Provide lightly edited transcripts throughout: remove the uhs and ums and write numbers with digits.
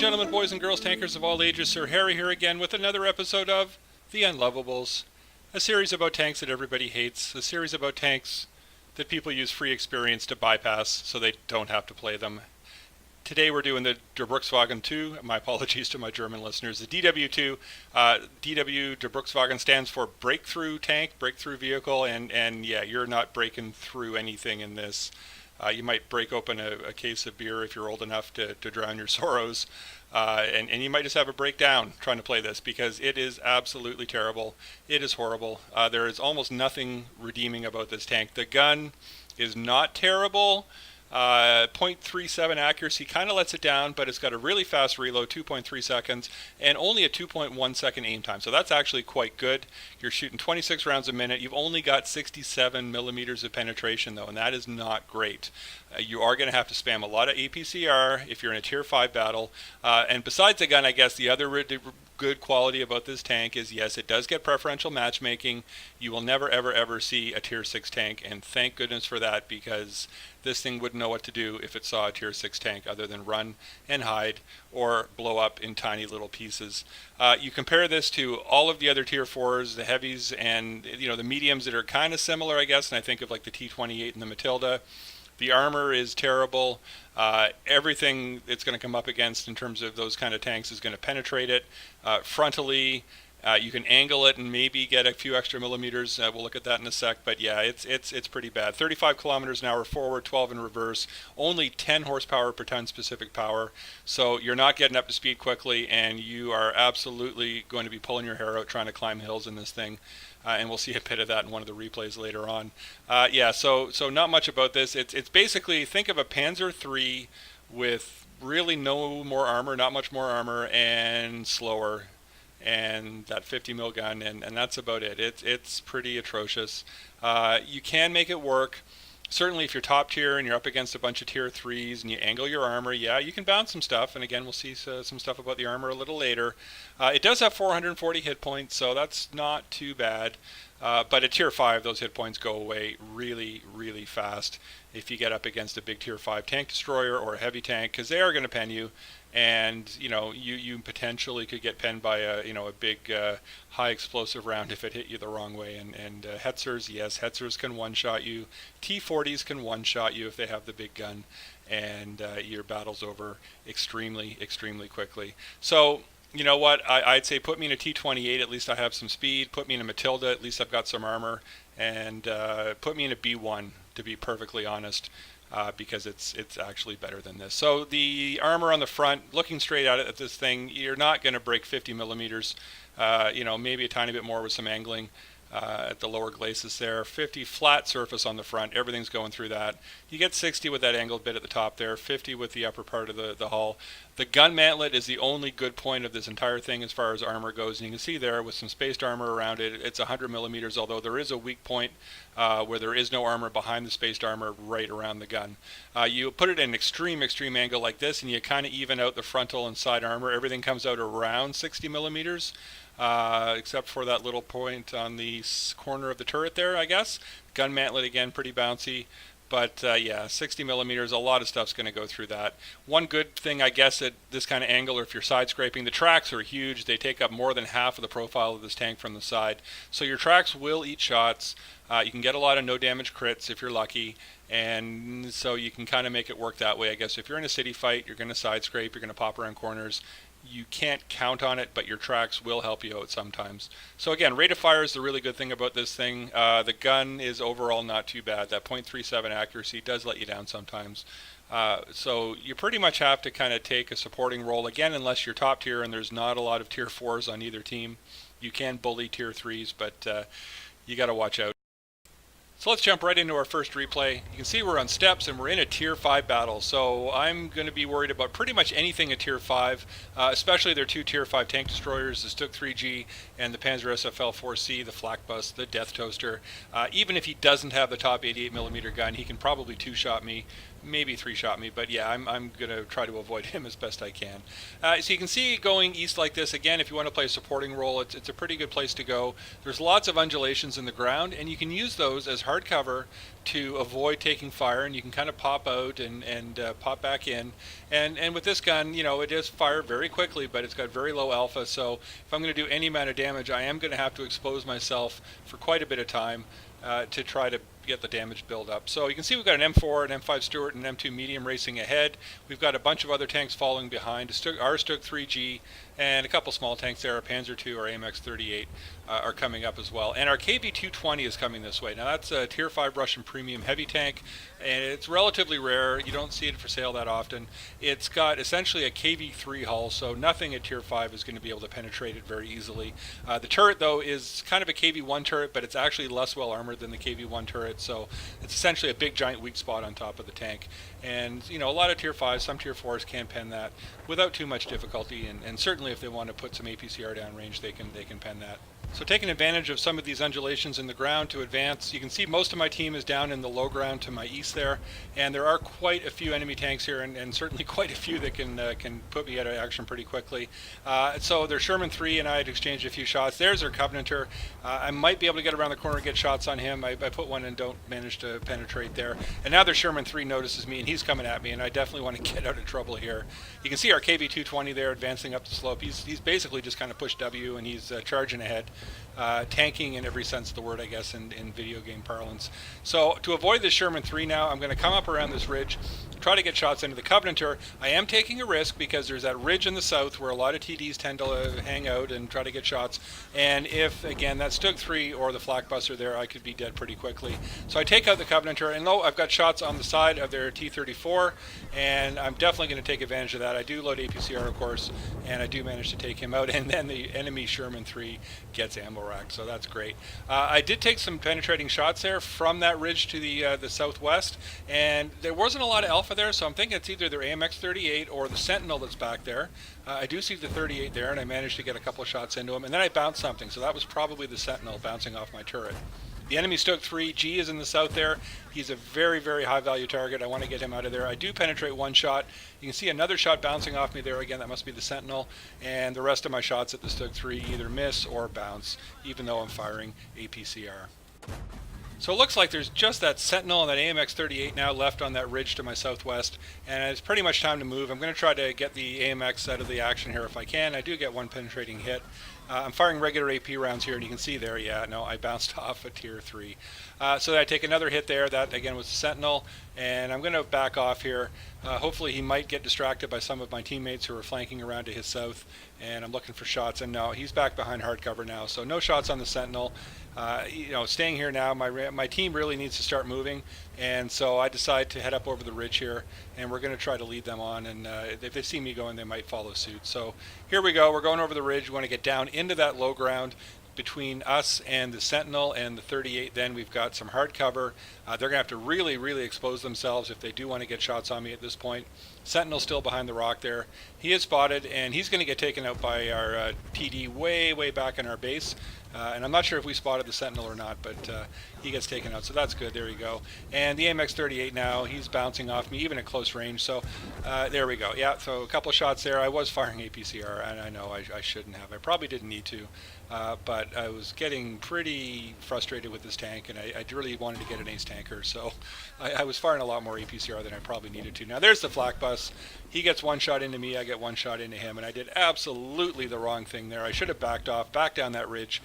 gentlemen, boys and girls, tankers of all ages, Sir Harry here again with another episode of The Unlovables, a series about tanks that everybody hates, a series about tanks that people use free experience to bypass so they don't have to play them. Today we're doing the Der Bruchswagen 2. My apologies to my German listeners. The DW2. DW Der Bruchswagen stands for Breakthrough Tank, Breakthrough Vehicle, and yeah, you're not breaking through anything in this. You might break open a case of beer if you're old enough to drown your sorrows. And you might just have a breakdown trying to play this because it is absolutely terrible. It is horrible. There is almost nothing redeeming about this tank. The gun is not terrible. 0.37 accuracy kind of lets it down, but it's got a really fast reload, 2.3 seconds, and only a 2.1 second aim time. So that's actually quite good. You're shooting 26 rounds a minute. You've only got 67 millimeters of penetration, though, and that is not great. You are going to have to spam a lot of APCR if you're in a Tier 5 battle. And besides the gun, I guess the other good quality about this tank is, yes, it does get preferential matchmaking. You will never, ever, ever see a Tier 6 tank, and thank goodness for that, because this thing wouldn't know what to do if it saw a Tier 6 tank other than run and hide or blow up in tiny little pieces. You compare this to all of the other Tier 4s, the heavies, and the mediums that are kind of similar, I guess, and I think of like the T-28 and the Matilda. The armor is terrible. Everything it's going to come up against in terms of those kind of tanks is going to penetrate it. Frontally, you can angle it and maybe get a few extra millimeters. We'll look at that in a sec. But yeah, it's pretty bad. 35 kilometers an hour forward, 12 in reverse. Only 10 horsepower per ton specific power. So you're not getting up to speed quickly, and you are absolutely going to be pulling your hair out trying to climb hills in this thing. And we'll see a bit of that in one of the replays later on. Yeah, so not much about this. It's basically, think of a Panzer III with really no more armor, not much more armor, and slower, and that 50 mil gun, and that's about it. It's pretty atrocious. You can make it work. Certainly if you're top tier and you're up against a bunch of Tier 3s and you angle your armor, yeah, you can bounce some stuff. And again, we'll see some stuff about the armor a little later. It does have 440 hit points, so that's not too bad. But at Tier 5, those hit points go away really, really fast if you get up against a big Tier 5 tank destroyer or a heavy tank, because they are going to pen you. And you potentially could get penned by a big high explosive round if it hit you the wrong way. And Hetzers, yes, Hetzers can one-shot you. T-40s can one-shot you if they have the big gun, and your battle's over extremely, extremely quickly. So you know what? I'd say put me in a T-28. At least I have some speed. Put me in a Matilda. At least I've got some armor. And put me in a B1, to be perfectly honest. Because it's actually better than this. So the armor on the front, looking straight at this thing, you're not going to break 50 millimeters. Maybe a tiny bit more with some angling at the lower glacis there. 50 flat surface on the front, everything's going through that. You get 60 with that angled bit at the top there, 50 with the upper part of the hull. The gun mantlet is the only good point of this entire thing as far as armor goes. And you can see there with some spaced armor around it, it's 100 millimeters, although there is a weak point where there is no armor behind the spaced armor right around the gun. You put it in an extreme angle like this, and you kind of even out the frontal and side armor. Everything comes out around 60 millimeters. Except for that little point on the corner of the turret there, I guess. Gun mantlet, again, pretty bouncy. But yeah, 60 millimeters, a lot of stuff's going to go through that. One good thing, I guess, at this kind of angle, or if you're side scraping, the tracks are huge. They take up more than half of the profile of this tank from the side. So your tracks will eat shots. You can get a lot of no damage crits if you're lucky. And so you can kind of make it work that way, I guess. If you're in a city fight, you're going to side scrape, you're going to pop around corners. You can't count on it, but your tracks will help you out sometimes. So again, rate of fire is the really good thing about this thing. The gun is overall not too bad. That .37 accuracy does let you down sometimes. So you pretty much have to kind of take a supporting role, again, unless you're top tier and there's not a lot of Tier 4s on either team. You can bully Tier 3s, but you got to watch out. So let's jump right into our first replay. You can see we're on steps and we're in a Tier 5 battle. So I'm going to be worried about pretty much anything at Tier 5, especially their two Tier 5 tank destroyers, the Stuk 3G and the Panzer SFL-4C, the Flak Bus, the Death Toaster. Even if he doesn't have the top 88mm gun, he can probably two-shot me maybe three-shot me, but yeah, I'm going to try to avoid him as best I can. So you can see going east like this, again, if you want to play a supporting role, it's a pretty good place to go. There's lots of undulations in the ground, and you can use those as hard cover to avoid taking fire, and you can kind of pop out and pop back in. And with this gun, it does fire very quickly, but it's got very low alpha, so if I'm going to do any amount of damage, I am going to have to expose myself for quite a bit of time to try to get the damage build up. So you can see we've got an M4, an M5 Stuart, and an M2 medium racing ahead. We've got a bunch of other tanks following behind, our Stug 3G, and a couple small tanks there, our Panzer II, our AMX 38 are coming up as well. And our KV 220 is coming this way. Now that's a Tier 5 Russian premium heavy tank, and it's relatively rare. You don't see it for sale that often. It's got essentially a KV 3 hull, so nothing at Tier 5 is going to be able to penetrate it very easily. The turret, though, is kind of a KV 1 turret, but it's actually less well armored than the KV 1 turret, so it's essentially a big giant weak spot on top of the tank. And a lot of Tier 5s, some Tier 4s can pen that without too much difficulty, and certainly if they want to put some APCR down range, they can pen that. So taking advantage of some of these undulations in the ground to advance, you can see most of my team is down in the low ground to my east there, and there are quite a few enemy tanks here, and certainly quite a few that can put me out of action pretty quickly. So there's Sherman 3, and I had exchanged a few shots. There's our Covenanter. I might be able to get around the corner and get shots on him. I put one and don't manage to penetrate there. And now their Sherman 3 notices me, and he's coming at me, and I definitely want to get out of trouble here. You can see our KV 220 there advancing up the slope. He's basically just kind of pushed W, and he's charging ahead. Tanking in every sense of the word, I guess, in video game parlance. So to avoid this Sherman 3 now, I'm going to come up around this ridge, try to get shots into the Covenanter. I am taking a risk because there's that ridge in the south where a lot of TDs tend to hang out and try to get shots. And if, again, that Stug 3 or the flak buster there, I could be dead pretty quickly. So I take out the Covenanter, and I've got shots on the side of their T-34, and I'm definitely going to take advantage of that. I do load APCR, of course, and I do manage to take him out, and then the enemy Sherman 3 gets ammo rack, so that's great. I did take some penetrating shots there from that ridge to the southwest, and there wasn't a lot of alpha there, so I'm thinking it's either their AMX 38 or the Sentinel that's back there. I do see the 38 there, and I managed to get a couple of shots into him, and then I bounced something, so that was probably the Sentinel bouncing off my turret. The enemy Stug 3G is in the south there. He's a very, very high value target. I want to get him out of there. I do penetrate one shot. You can see another shot bouncing off me there. Again, that must be the Sentinel. And the rest of my shots at the Stug 3 either miss or bounce, even though I'm firing APCR. So it looks like there's just that Sentinel and that AMX 38 now left on that ridge to my southwest, and it's pretty much time to move. I'm going to try to get the AMX out of the action here if I can. I do get one penetrating hit. I'm firing regular AP rounds here, and you can see there, yeah, no, I bounced off a Tier 3. So I take another hit there. That, again, was the Sentinel, and I'm going to back off here. Hopefully he might get distracted by some of my teammates who are flanking around to his south, and I'm looking for shots, and no, he's back behind hard cover now, so no shots on the Sentinel. Staying here now, my team really needs to start moving, and so I decide to head up over the ridge here, and we're going to try to lead them on, and if they see me going, they might follow suit. So here we go. We're going over the ridge. We want to get down into that low ground between us and the Sentinel and the 38. Then we've got some hard cover. They're going to have to really, really expose themselves if they do want to get shots on me at this point. Sentinel's still behind the rock there. He is spotted, and he's going to get taken out by our TD way, way back in our base. And I'm not sure if we spotted the Sentinel or not, but he gets taken out, so that's good. There we go. And the AMX 38 now, he's bouncing off me, even at close range. So there we go. Yeah, so a couple of shots there. I was firing APCR, and I know I shouldn't have. I probably didn't need to, but I was getting pretty frustrated with this tank, and I really wanted to get an ace tanker, so I was firing a lot more APCR than I probably needed to. Now there's the flak bus. He gets one shot into me, I get one shot into him, and I did absolutely the wrong thing there. I should have backed off, back down that ridge.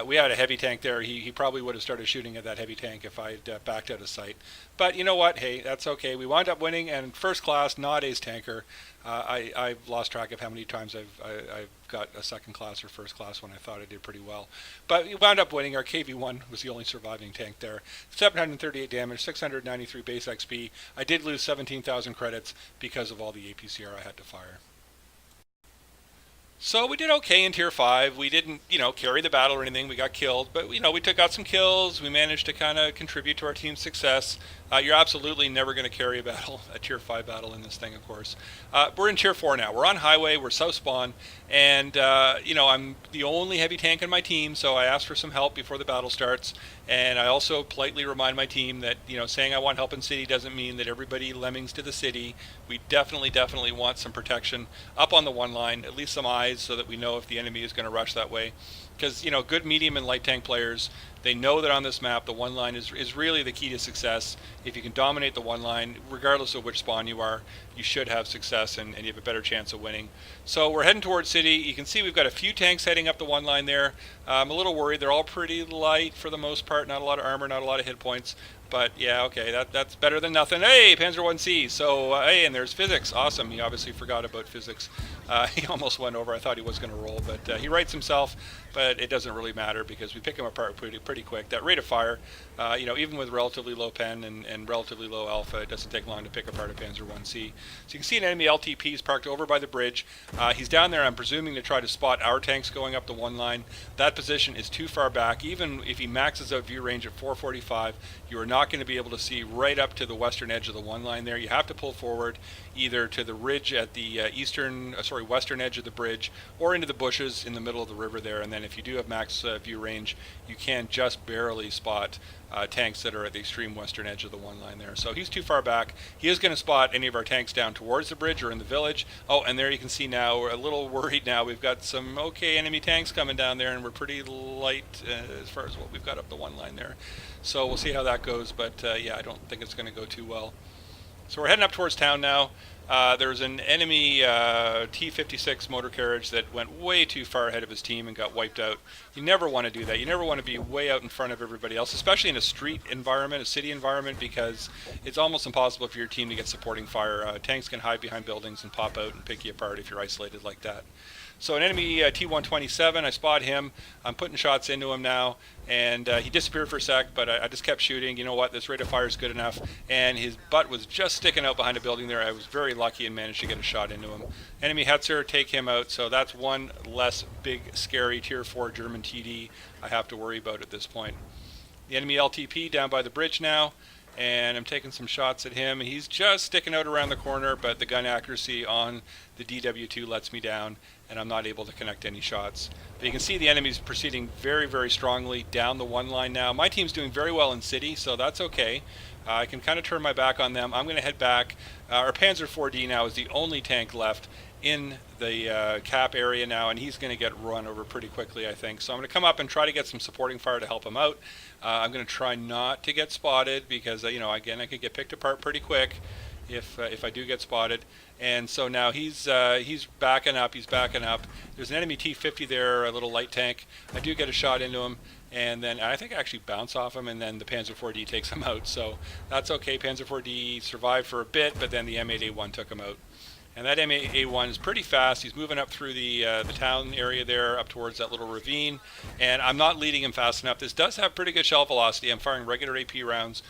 We had a heavy tank there. He probably would have started shooting at that heavy tank if I had backed out of sight. But you know what? Hey, that's okay. We wound up winning, and first class, not ace tanker. I've lost track of how many times I've got a second class or first class when I thought I did pretty well. But we wound up winning. Our KV-1 was the only surviving tank there. 738 damage, 693 base XP. I did lose 17,000 credits because of all the APCR I had to fire. So we did okay in Tier 5. We didn't, carry the battle or anything. We got killed, but, we got some kills. We managed to kind of contribute to our team's success. You're absolutely never going to carry a Tier 5 battle in this thing, of course. We're in Tier 4 now. We're on highway. We're south spawn, and, I'm the only heavy tank on my team, so I asked for some help before the battle starts, And I also politely remind my team that, saying I want help in city doesn't mean that everybody lemmings to the city. We definitely want some protection up on the one line, at least some eyes, so that we know if the enemy is going to rush that way. Because, good medium and light tank players, they know that on this map the one line is really the key to success. If you can dominate the one line, regardless of which spawn you are, you should have success and you have a better chance of winning. So we're heading towards city. You can see we've got a few tanks heading up the one line there. I'm a little worried. They're all pretty light for the most part. Not a lot of armor, not a lot of hit points. But yeah, okay, that's better than nothing. Hey, Panzer 1C. So, hey, and there's physics. Awesome. He obviously forgot about physics. He almost went over. I thought he was going to roll, but he writes himself. But it doesn't really matter because we pick him apart pretty quick. That rate of fire, even with relatively low pen and relatively low alpha, it doesn't take long to pick apart a Panzer 1C. So you can see an enemy LTP is parked over by the bridge. He's down there, I'm presuming, to try to spot our tanks going up the one line. That position is too far back. Even if he maxes out view range at 445, you are not going to be able to see right up to the western edge of the one line there. You have to pull forward either to the ridge at the western edge of the bridge, or into the bushes in the middle of the river there. And then if you do have max view range, you can just barely spot tanks that are at the extreme western edge of the one line there. So he's too far back. He is going to spot any of our tanks down towards the bridge or in the village. Oh, and there you can see now, we're a little worried now. We've got some okay enemy tanks coming down there, and we're pretty light as far as what we've got up the one line there. So we'll see how that goes, but yeah, I don't think it's going to go too well. So we're heading up towards town now. There's an enemy T-56 motor carriage that went way too far ahead of his team and got wiped out. You never want to do that. You never want to be way out in front of everybody else, especially in a street environment, a city environment, because it's almost impossible for your team to get supporting fire. Tanks can hide behind buildings and pop out and pick you apart if you're isolated like that. So an enemy T-127, I spot him. I'm putting shots into him now, and he disappeared for a sec, but I just kept shooting. You know what? This rate of fire is good enough, and his butt was just sticking out behind a building there. I was very lucky and managed to get a shot into him. Enemy Hetzer, take him out, so that's one less big, scary Tier 4 German TD I have to worry about at this point. The enemy LTP down by the bridge now, and I'm taking some shots at him. He's just sticking out around the corner, but the gun accuracy on the DW2 lets me down, and I'm not able to connect any shots. But you can see the enemy's proceeding very strongly down the one line now. My team's doing very well in city, so that's okay. I can kind of turn my back on them. I'm going to head back. Our Panzer 4D now is the only tank left in the cap area now, and he's going to get run over pretty quickly, I think. So I'm going to come up and try to get some supporting fire to help him out. I'm going to try not to get spotted because, again, I could get picked apart pretty quick if I do get spotted. And so now he's backing up. There's an enemy T-50 there, a little light tank. I do get a shot into him, and then I think I actually bounce off him, and then the Panzer 4D takes him out. So that's okay. Panzer 4D survived for a bit, but then the M8A1 took him out. And that M8A1 is pretty fast. He's moving up through the town area there, up towards that little ravine. And I'm not leading him fast enough. This does have pretty good shell velocity. I'm firing regular AP rounds.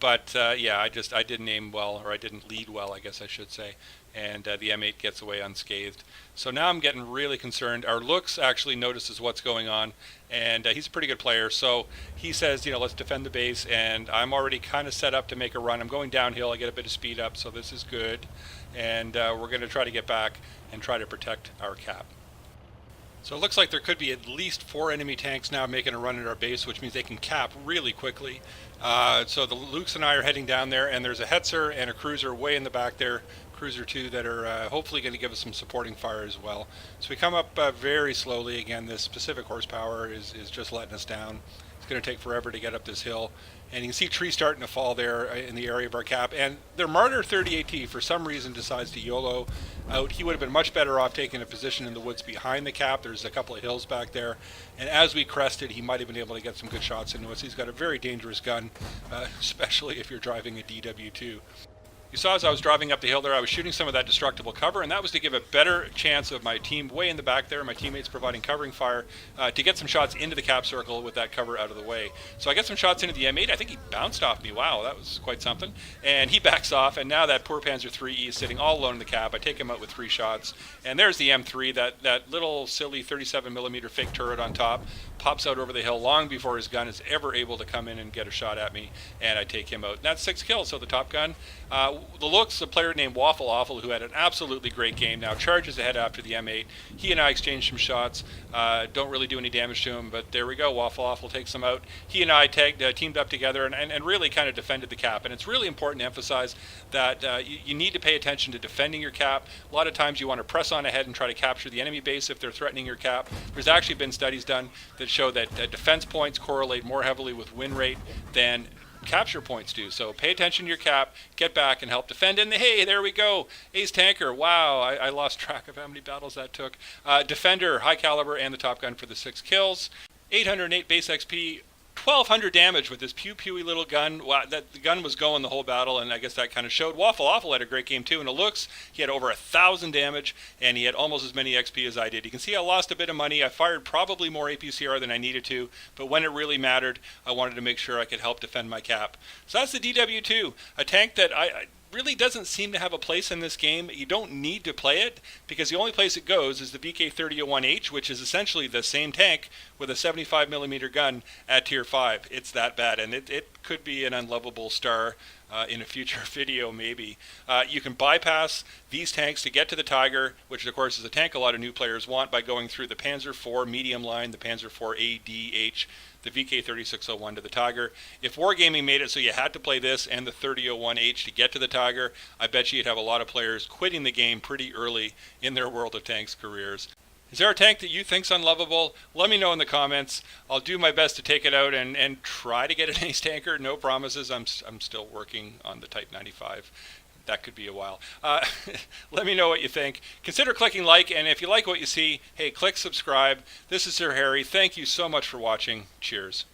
But yeah, I didn't aim well, or I didn't lead well, I guess I should say. And the M8 gets away unscathed. So now I'm getting really concerned. Our looks actually notices what's going on, and he's a pretty good player. So he says, let's defend the base, and I'm already kind of set up to make a run. I'm going downhill. I get a bit of speed up, so this is good. And we're going to try to get back and try to protect our cap. So it looks like there could be at least 4 enemy tanks now making a run at our base, which means they can cap really quickly. So the Lukes and I are heading down there, and there's a Hetzer and a cruiser way in the back there, Cruiser 2, that are hopefully going to give us some supporting fire as well. So we come up very slowly. Again, this specific horsepower is just letting us down. It's going to take forever to get up this hill. And you can see trees starting to fall there in the area of our cap. And their Martyr 38T, for some reason, decides to YOLO out. He would have been much better off taking a position in the woods behind the cap. There's a couple of hills back there. And as we crested, he might have been able to get some good shots into us. He's got a very dangerous gun, especially if you're driving a DW2. You saw as I was driving up the hill there, I was shooting some of that destructible cover, and that was to give a better chance of my team way in the back there, my teammates providing covering fire, to get some shots into the cap circle with that cover out of the way. So I get some shots into the M8. I think he bounced off me. Wow, that was quite something. And he backs off, and now that poor Panzer 3E is sitting all alone in the cap. I take him out with 3 shots. And there's the M3, that little silly 37mm fake turret on top, pops out over the hill long before his gun is ever able to come in and get a shot at me, and I take him out. And that's 6 kills, so the Top Gun. The looks, a player named Waffle Awful, who had an absolutely great game, now charges ahead after the M8. He and I exchanged some shots. Don't really do any damage to him, but there we go. Waffle Awful takes him out. He and I teamed up together and really kind of defended the cap. And it's really important to emphasize that you need to pay attention to defending your cap. A lot of times you want to press on ahead and try to capture the enemy base if they're threatening your cap. There's actually been studies done that show that defense points correlate more heavily with win rate than capture points do. So pay attention to your cap, get back and help defend. And hey, there we go. Ace Tanker. Wow, I lost track of how many battles that took. Defender, High Caliber, and the Top Gun for the 6 kills. 808 base XP. 1,200 damage with this pew-pewy little gun. Wow, the gun was going the whole battle, and I guess that kind of showed. Waffle Awful had a great game too, and it looks he had over 1,000 damage, and he had almost as many XP as I did. You can see I lost a bit of money. I fired probably more APCR than I needed to, but when it really mattered, I wanted to make sure I could help defend my cap. So that's the DW2, a tank that I really doesn't seem to have a place in this game. You don't need to play it because the only place it goes is the VK3001H, which is essentially the same tank with a 75mm gun at tier 5. It's that bad, and it could be an unlovable star in a future video maybe. You can bypass these tanks to get to the Tiger, which of course is a tank a lot of new players want, by going through the Panzer IV medium line, the Panzer IV ADH, the VK3601 to the Tiger. If Wargaming made it so you had to play this and the 3001H to get to the Tiger, I bet you'd have a lot of players quitting the game pretty early in their World of Tanks careers. Is there a tank that you think's unlovable? Let me know in the comments. I'll do my best to take it out and try to get an ace tanker. No promises. I'm still working on the Type 95. That could be a while. Let me know what you think. Consider clicking like, and if you like what you see, hey, click subscribe. This is Sir Harry. Thank you so much for watching. Cheers.